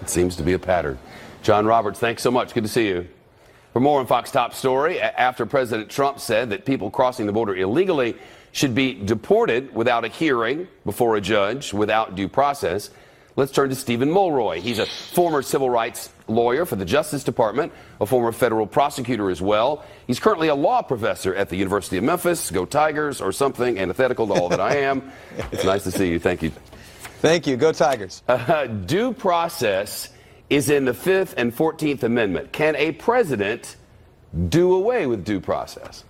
It seems to be a pattern. John Roberts, thanks so much. Good to see you. For more on Fox Top Story, after President Trump said that people crossing the border illegally should be deported without a hearing before a judge, without due process, let's turn to Stephen Mulroy. He's a former civil rights lawyer for the Justice Department, a former federal prosecutor as well. He's currently a law professor at the University of Memphis. Go Tigers, or something antithetical to all that I am. It's nice to see you. Thank you. Thank you. Go Tigers. Due process is in the 5th and 14th Amendment. Can a president do away with due process?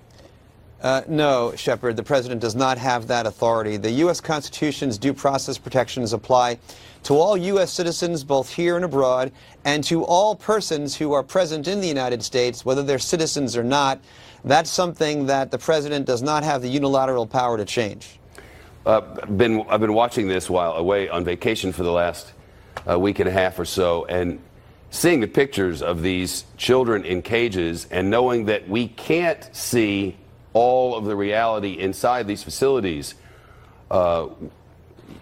No, Shepard, the president does not have that authority. The U.S. Constitution's due process protections apply to all U.S. citizens, both here and abroad, and to all persons who are present in the United States, whether they're citizens or not. That's something that the president does not have the unilateral power to change. I've been watching this while away on vacation for the last week and a half or so, and seeing the pictures of these children in cages and knowing that we can't see all of the reality inside these facilities,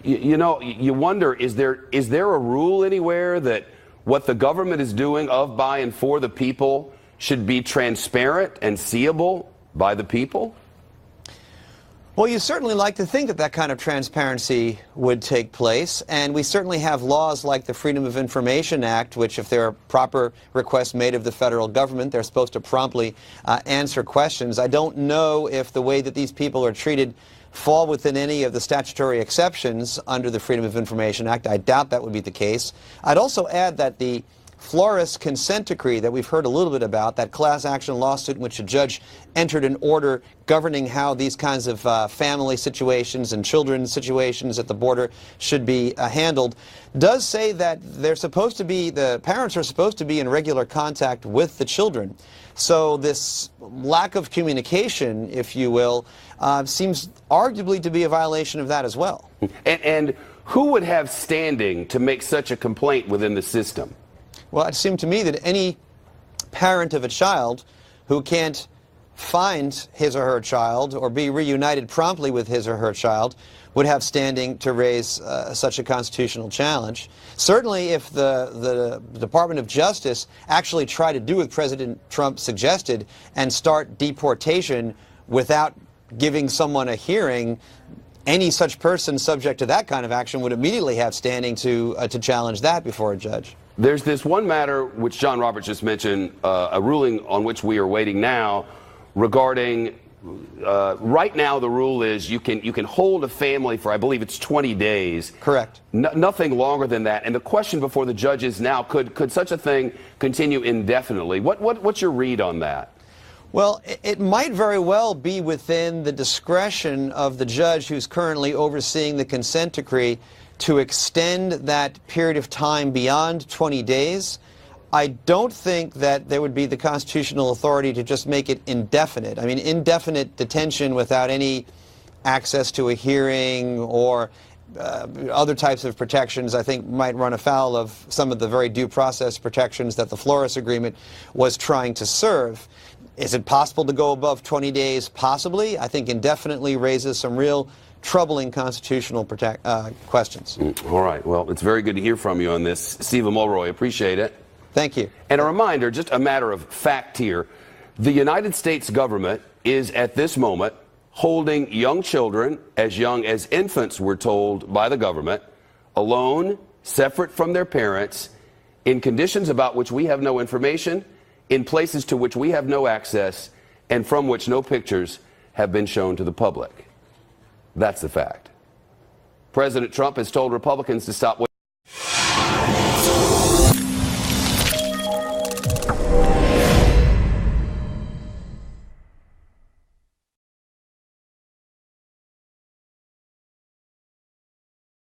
you wonder, is there a rule anywhere that what the government is doing of, by, and for the people should be transparent and seeable by the people? Well, you certainly like to think that that kind of transparency would take place, and we certainly have laws like the Freedom of Information Act, which, if there are proper requests made of the federal government, they're supposed to promptly answer questions. I don't know if the way that these people are treated fall within any of the statutory exceptions under the Freedom of Information Act. I doubt that would be the case. I'd also add that the Flores consent decree that we've heard a little bit about, that class action lawsuit in which a judge entered an order governing how these kinds of family situations and children's situations at the border should be handled, does say that the parents are supposed to be in regular contact with the children. So this lack of communication, if you will, seems arguably to be a violation of that as well. And who would have standing to make such a complaint within the system? Well, it seemed to me that any parent of a child who can't find his or her child or be reunited promptly with his or her child would have standing to raise such a constitutional challenge. Certainly, if the Department of Justice actually tried to do what President Trump suggested and start deportation without giving someone a hearing, any such person subject to that kind of action would immediately have standing to challenge that before a judge. There's this one matter which John Roberts just mentioned, a ruling on which we are waiting now regarding, right now the rule is you can hold a family for, I believe it's 20 days. Correct. Nothing longer than that. And the question before the judge is now, could such a thing continue indefinitely? What's your read on that? Well, it might very well be within the discretion of the judge who's currently overseeing the consent decree to extend that period of time beyond 20 days. I don't think that there would be the constitutional authority to just make it indefinite. I mean, indefinite detention without any access to a hearing or other types of protections, I think, might run afoul of some of the very due process protections that the Flores Agreement was trying to serve. Is it possible to go above 20 days? Possibly. I think indefinitely raises some real troubling constitutional questions. All right. Well, it's very good to hear from you on this. Stephen Mulroy, appreciate it. Thank you. And a reminder, just a matter of fact here, the United States government is at this moment holding young children, as young as infants, we're told by the government, alone, separate from their parents, in conditions about which we have no information, in places to which we have no access, and from which no pictures have been shown to the public. That's the fact. President Trump has told Republicans to stop